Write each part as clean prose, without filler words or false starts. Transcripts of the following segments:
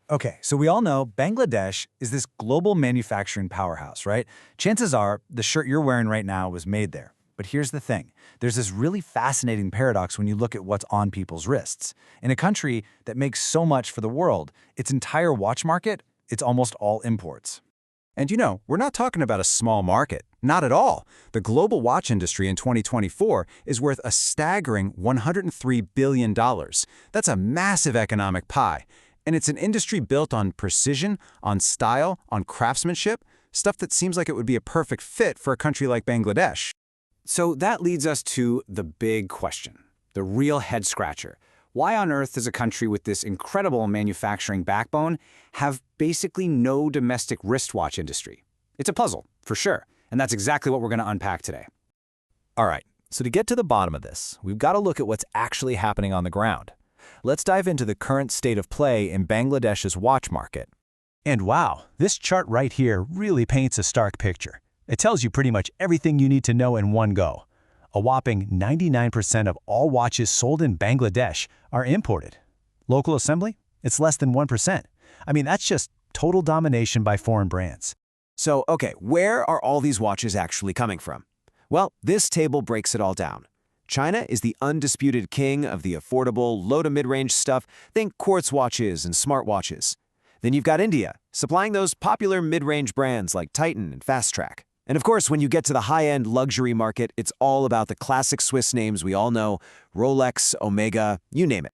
Okay, so we all know Bangladesh is this global manufacturing powerhouse, right? Chances are the shirt you're wearing right now was made there. But here's the thing. There's this really fascinating paradox when you look at what's on people's wrists. In a country that makes so much for the world, its entire watch market, it's almost all imports. And we're not talking about a small market. Not at all. The global watch industry in 2024 is worth a staggering $103 billion. That's a massive economic pie. And it's an industry built on precision, on style, on craftsmanship, stuff that seems like it would be a perfect fit for a country like Bangladesh. So that leads us to the big question, the real head-scratcher. Why on earth does a country with this incredible manufacturing backbone have basically no domestic wristwatch industry? It's a puzzle, for sure, and that's exactly what we're going to unpack today. All right, so to get to the bottom of this, we've got to look at what's actually happening on the ground. Let's dive into the current state of play in Bangladesh's watch market. And wow, this chart right here really paints a stark picture. It tells you pretty much everything you need to know in one go. A whopping 99% of all watches sold in Bangladesh are imported. Local assembly? It's less than 1%. I mean, that's just total domination by foreign brands. So, okay, where are all these watches actually coming from? Well, this table breaks it all down. China is the undisputed king of the affordable, low-to-mid-range stuff. Think quartz watches and smartwatches. Then you've got India, supplying those popular mid-range brands like Titan and Fastrack. And of course, when you get to the high-end luxury market, it's all about the classic Swiss names we all know, Rolex, Omega, you name it.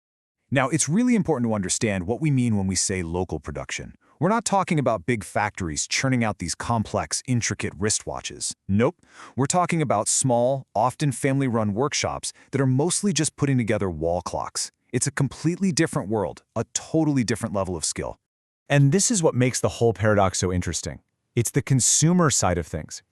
Now, it's really important to understand what we mean when we say local production. We're not talking about big factories churning out these complex, intricate wristwatches. Nope. We're talking about small, often family-run workshops that are mostly just putting together wall clocks. It's a completely different world, a totally different level of skill. And this is what makes the whole paradox so interesting. It's the consumer side of things.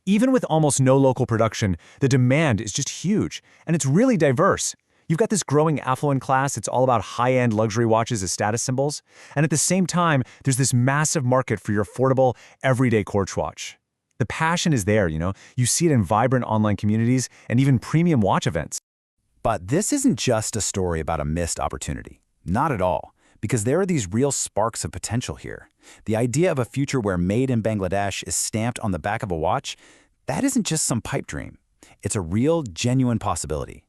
Even with almost no local production, the demand is just huge, and it's really diverse. You've got this growing affluent class. It's all about high-end luxury watches as status symbols. And at the same time, there's this massive market for your affordable, everyday quartz watch. The passion is there, You see it in vibrant online communities and even premium watch events. But this isn't just a story about a missed opportunity. Not at all. Because there are these real sparks of potential here. The idea of a future where made in Bangladesh is stamped on the back of a watch, that isn't just some pipe dream. It's a real, genuine possibility.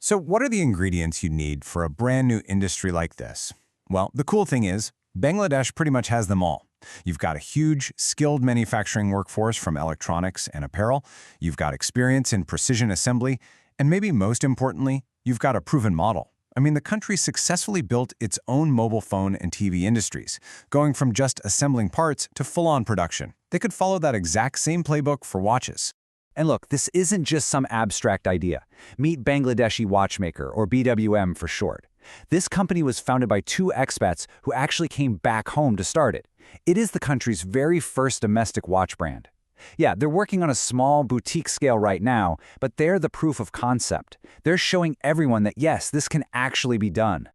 So what are the ingredients you need for a brand new industry like this? Well, the cool thing is, Bangladesh pretty much has them all. You've got a huge, skilled manufacturing workforce from electronics and apparel, you've got experience in precision assembly, and maybe most importantly, you've got a proven model. I mean, the country successfully built its own mobile phone and TV industries, going from just assembling parts to full-on production. They could follow that exact same playbook for watches. And look, this isn't just some abstract idea. Meet Bangladeshi Watchmaker, or BWM for short. This company was founded by two expats who actually came back home to start it. It is the country's very first domestic watch brand. Yeah, they're working on a small boutique scale right now, but they're the proof of concept. They're showing everyone that yes, this can actually be done.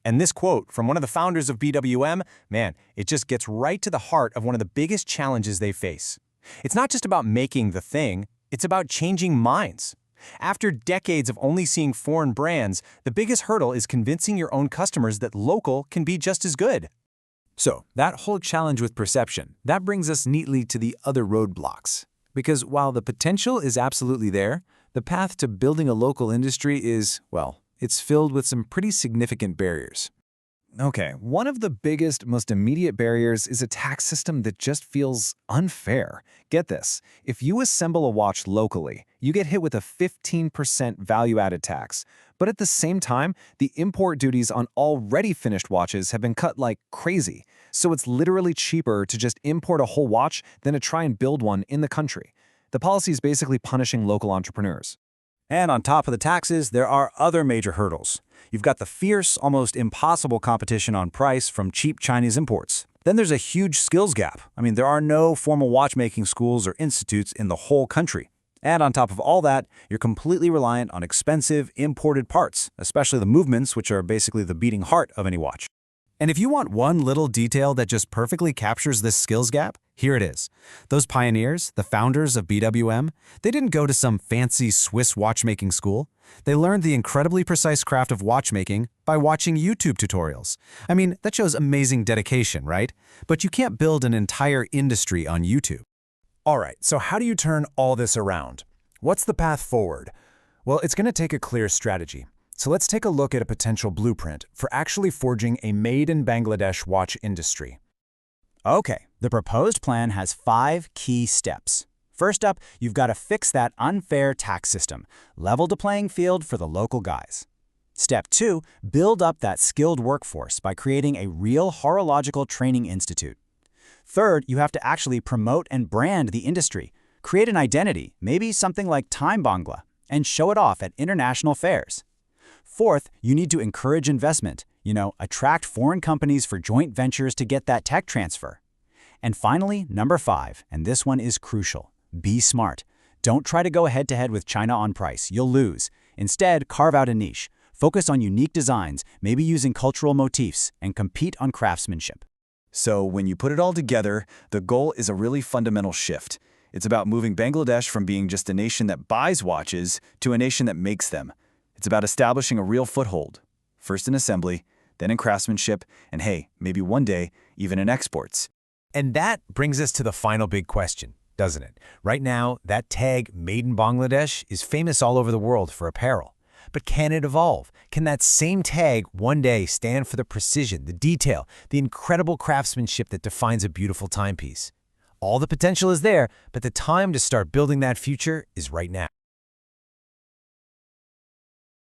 And this quote from one of the founders of BWM, man, it just gets right to the heart of one of the biggest challenges they face. It's not just about making the thing, it's about changing minds. After decades of only seeing foreign brands, the biggest hurdle is convincing your own customers that local can be just as good. So, that whole challenge with perception, that brings us neatly to the other roadblocks. Because while the potential is absolutely there, the path to building a local industry is, well, it's filled with some pretty significant barriers. Okay, one of the biggest, most immediate barriers is a tax system that just feels unfair. Get this, if you assemble a watch locally, you get hit with a 15% value-added tax. But at the same time, the import duties on already finished watches have been cut like crazy. So it's literally cheaper to just import a whole watch than to try and build one in the country. The policy is basically punishing local entrepreneurs. And on top of the taxes, there are other major hurdles. You've got the fierce, almost impossible competition on price from cheap Chinese imports. Then there's a huge skills gap. I mean, there are no formal watchmaking schools or institutes in the whole country. And on top of all that, you're completely reliant on expensive, imported parts, especially the movements, which are basically the beating heart of any watch. And if you want one little detail that just perfectly captures this skills gap, Here it is. Those pioneers, the founders of BWM, they didn't go to some fancy Swiss watchmaking school. They learned the incredibly precise craft of watchmaking by watching YouTube tutorials. I mean, that shows amazing dedication, right? But you can't build an entire industry on YouTube. All right, so how do you turn all this around? What's the path forward? Well, it's going to take a clear strategy. So let's take a look at a potential blueprint for actually forging a made-in-Bangladesh watch industry. Okay, the proposed plan has 5 key steps. First up, you've got to fix that unfair tax system, level the playing field for the local guys. Step 2, build up that skilled workforce by creating a real horological training institute. Third, you have to actually promote and brand the industry. Create an identity, maybe something like Time Bangla, and show it off at international fairs. Fourth, you need to encourage investment, attract foreign companies for joint ventures to get that tech transfer. And finally, number 5, and this one is crucial. Be smart. Don't try to go head-to-head with China on price. You'll lose. Instead, carve out a niche. Focus on unique designs, maybe using cultural motifs, and compete on craftsmanship. So when you put it all together, the goal is a really fundamental shift. It's about moving Bangladesh from being just a nation that buys watches to a nation that makes them. It's about establishing a real foothold, first in assembly, then in craftsmanship, and hey, maybe one day, even in exports. And that brings us to the final big question, doesn't it? Right now, that tag, Made in Bangladesh, is famous all over the world for apparel. But can it evolve? Can that same tag one day stand for the precision, the detail, the incredible craftsmanship that defines a beautiful timepiece? All the potential is there, but the time to start building that future is right now.